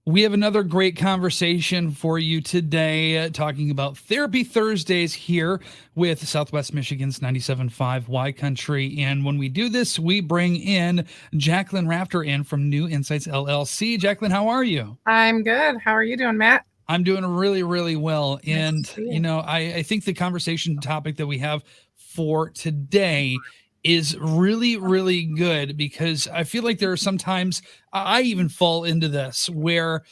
We have another great conversation for you today, talking about Therapy Thursdays here with Southwest Michigan's 97.5 Y Country. And when we do this, we bring in Jacqueline Rafter in from New Insights LLC. Jacqueline, how are you? I'm good. How are you doing, Matt? I'm doing really, really well. Nice And, to see you. I think the conversation topic that we have for today is really, really good, because I feel like there are sometimes I even fall into this where,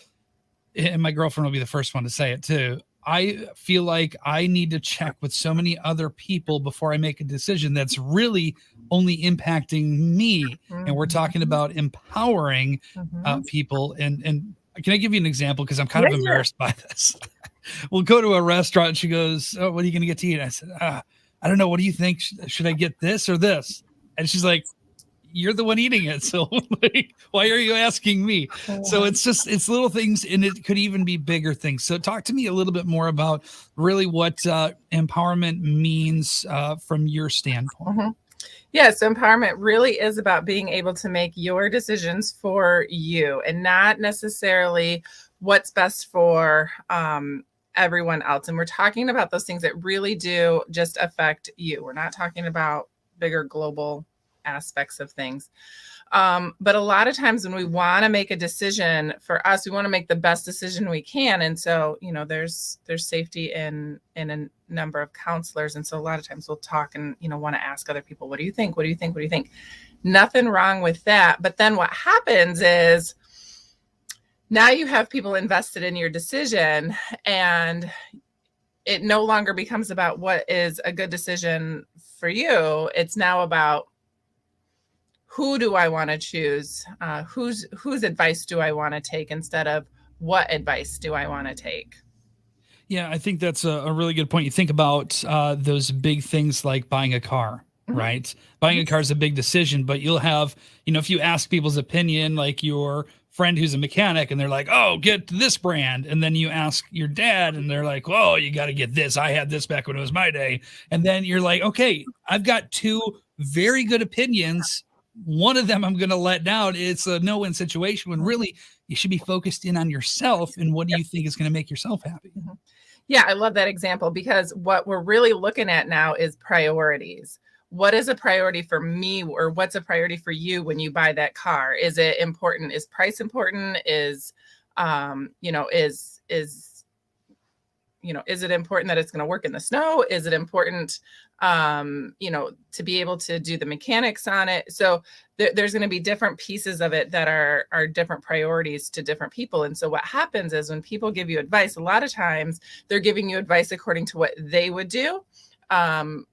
and my girlfriend will be the first one to say it too, I feel like I need to check with so many other people before I make a decision that's really only impacting me. And we're talking about empowering people. And can I give you an example? Because I'm kind of embarrassed by this. We'll go to a restaurant and she goes, "Oh, what are you going to get to eat?" And I said, "I don't know. What do you think? Should I get this or this?" And she's like, "You're the one eating it. So like, why are you asking me?" So it's little things, and it could even be bigger things. So talk to me a little bit more about really what empowerment means from your standpoint. Yes, empowerment really is about being able to make your decisions for you and not necessarily what's best for everyone else. And we're talking about those things that really do just affect you. We're not talking about bigger global aspects of things. But a lot of times when we want to make a decision for us, we want to make the best decision we can. And so, there's safety in a number of counselors. And so a lot of times we'll talk and, want to ask other people, what do you think? What do you think? What do you think? Nothing wrong with that. But then what happens is now you have people invested in your decision, and it no longer becomes about what is a good decision for you. It's now about, who do I want to choose? Whose advice do I want to take, instead of what advice do I want to take? Yeah, I think that's a really good point. You think about those big things like buying a car, right? Buying a car is a big decision, but you'll have, if you ask people's opinion, like your friend who's a mechanic, and they're like, "Oh, get this brand." And then you ask your dad and they're like, "Oh, you got to get this. I had this back when it was my day." And then you're like, "Okay, I've got two very good opinions. One of them I'm going to let down." It's a no-win situation, when really you should be focused in on yourself and what do you think is going to make yourself happy. Yeah, I love that example, because what we're really looking at now is priorities. What is a priority for me, or what's a priority for you when you buy that car? Is it important? Is price important? Is is it important that it's going to work in the snow? Is it important, to be able to do the mechanics on it? So there's going to be different pieces of it that are different priorities to different people. And so what happens is, when people give you advice, a lot of times they're giving you advice according to what they would do,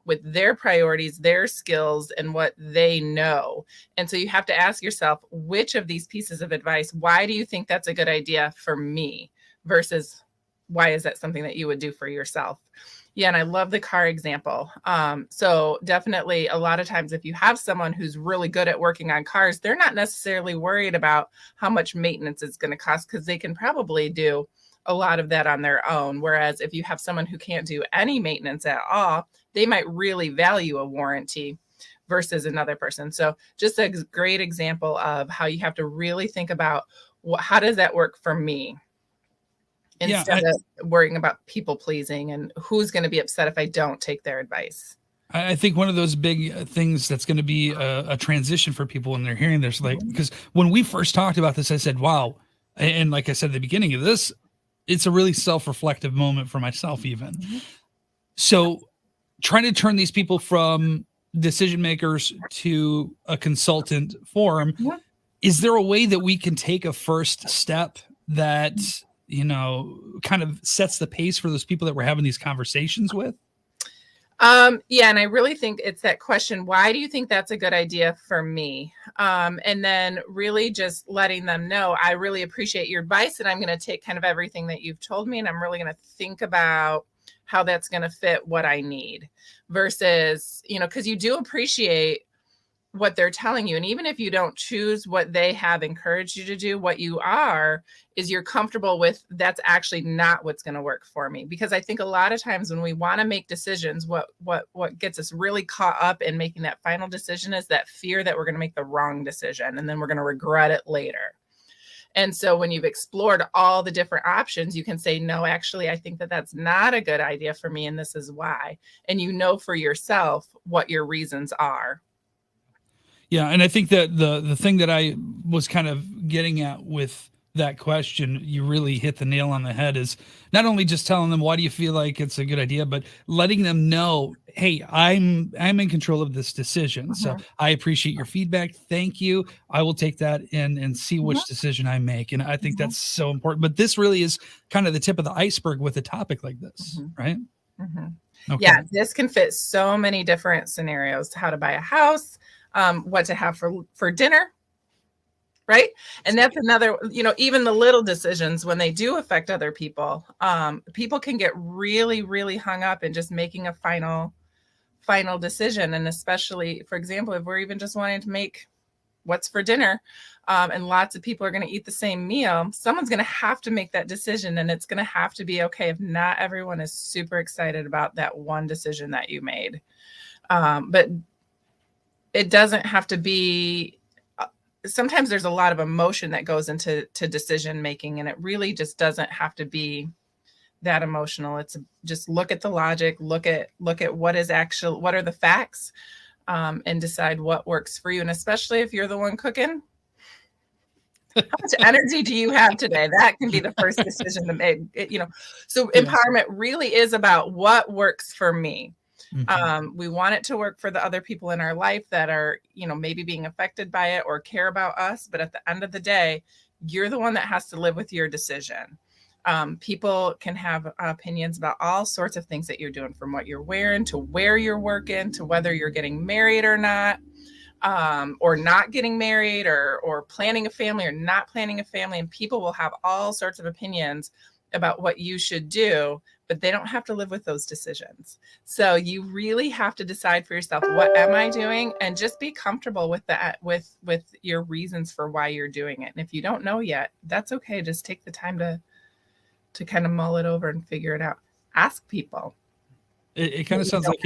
with their priorities, their skills, and what they know. And so you have to ask yourself, which of these pieces of advice, why do you think that's a good idea for me, versus why is that something that you would do for yourself? Yeah. And I love the car example. So definitely, a lot of times if you have someone who's really good at working on cars, they're not necessarily worried about how much maintenance it's going to cost, because they can probably do a lot of that on their own. Whereas if you have someone who can't do any maintenance at all, they might really value a warranty versus another person. So just a great example of how you have to really think about, how does that work for me? Instead of worrying about people pleasing and who's going to be upset if I don't take their advice. I think one of those big things that's going to be a transition for people when they're hearing this, like, because when we first talked about this, I said, wow. And like I said at the beginning of this, it's a really self-reflective moment for myself even. So trying to turn these people from decision makers to a consultant form, is there a way that we can take a first step that, kind of sets the pace for those people that we're having these conversations with? Yeah. And I really think it's that question, why do you think that's a good idea for me? And then really just letting them know, I really appreciate your advice, and I'm going to take kind of everything that you've told me, and I'm really going to think about how that's going to fit what I need, versus, because you do appreciate what they're telling you. And even if you don't choose what they have encouraged you to do, what you are is you're comfortable with, that's actually not what's going to work for me. Because I think a lot of times when we want to make decisions, what gets us really caught up in making that final decision is that fear that we're going to make the wrong decision, and then we're going to regret it later. And so when you've explored all the different options, you can say, no, actually, I think that that's not a good idea for me, and this is why. And you know for yourself what your reasons are. Yeah, and I think that the thing that I was kind of getting at with that question, you really hit the nail on the head, is not only just telling them why do you feel like it's a good idea, but letting them know, hey, I'm in control of this decision. So I appreciate your feedback. Thank you. I will take that in and see which decision I make. And I think that's so important. But this really is kind of the tip of the iceberg with a topic like this, right? Okay. Yeah, this can fit so many different scenarios: how to buy a house, what to have for dinner, right? And that's another, even the little decisions, when they do affect other people, people can get really, really hung up in just making a final decision. And especially, for example, if we're even just wanting to make what's for dinner, and lots of people are going to eat the same meal, someone's going to have to make that decision, and it's going to have to be okay if not everyone is super excited about that one decision that you made. But it doesn't have to be. Sometimes there's a lot of emotion that goes into decision making, and it really just doesn't have to be that emotional. It's just look at the logic, look at what are the facts, and decide what works for you. And especially if you're the one cooking, how much energy do you have today? That can be the first decision to make. So empowerment really is about what works for me. We want it to work for the other people in our life that are, maybe being affected by it or care about us. But at the end of the day, you're the one that has to live with your decision. People can have opinions about all sorts of things that you're doing, from what you're wearing to where you're working to whether you're getting married or not, or not getting married, or planning a family or not planning a family. And people will have all sorts of opinions about what you should do, but they don't have to live with those decisions. So you really have to decide for yourself, what am I doing? And just be comfortable with that, with your reasons for why you're doing it. And if you don't know yet, that's okay. Just take the time to kind of mull it over and figure it out. Ask people. It kind of sounds like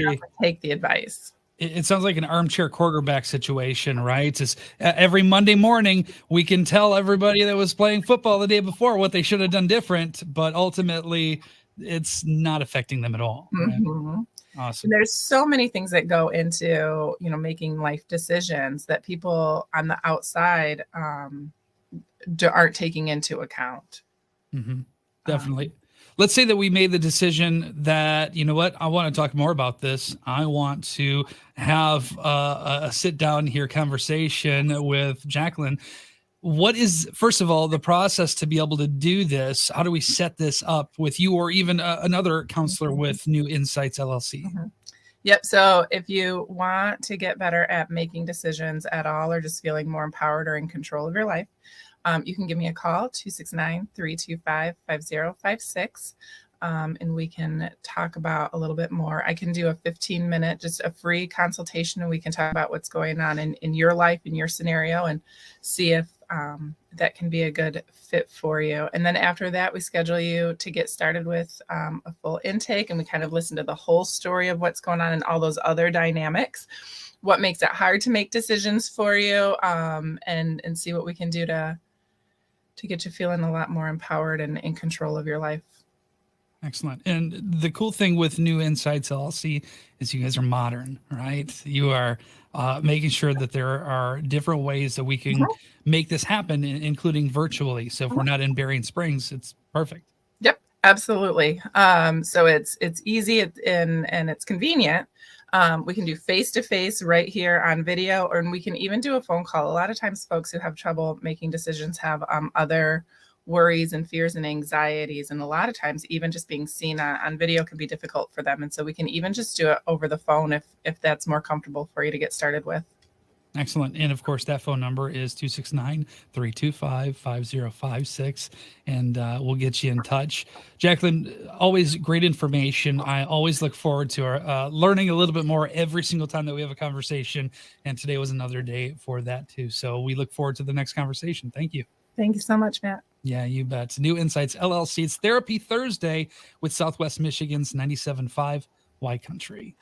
take the advice. It sounds like an armchair quarterback situation, right? It's every Monday morning we can tell everybody that was playing football the day before what they should have done different, but ultimately it's not affecting them at all. Right? Awesome. And there's so many things that go into, making life decisions that people on the outside aren't taking into account. Definitely. Let's say that we made the decision that, you know what, I want to talk more about this. I want to have a sit down here conversation with Jacqueline. What is, first of all, the process to be able to do this? How do we set this up with you, or even another counselor with New Insights LLC? Yep. So if you want to get better at making decisions at all, or just feeling more empowered or in control of your life, you can give me a call, 269-325-5056, and we can talk about a little bit more. I can do a 15-minute, just a free consultation, and we can talk about what's going on in your life, in your scenario, and see if that can be a good fit for you. And then after that, we schedule you to get started with a full intake, and we kind of listen to the whole story of what's going on and all those other dynamics, what makes it hard to make decisions for you, and see what we can do to get you feeling a lot more empowered and in control of your life. Excellent. And the cool thing with New Insights LLC is you guys are modern, right? You are making sure that there are different ways that we can make this happen, including virtually. So if we're not in Berrien Springs, it's perfect. Yep, absolutely. So it's easy and it's convenient. We can do face-to-face right here on video, or we can even do a phone call. A lot of times folks who have trouble making decisions have other worries and fears and anxieties. And a lot of times even just being seen on video can be difficult for them. And so we can even just do it over the phone if that's more comfortable for you to get started with. Excellent. And of course, that phone number is 269-325-5056, and we'll get you in touch. Jacqueline, always great information. I always look forward to learning a little bit more every single time that we have a conversation. And today was another day for that too. So we look forward to the next conversation. Thank you. Thank you so much, Matt. Yeah, you bet. New Insights LLC. It's Therapy Thursday with Southwest Michigan's 97.5 Y Country.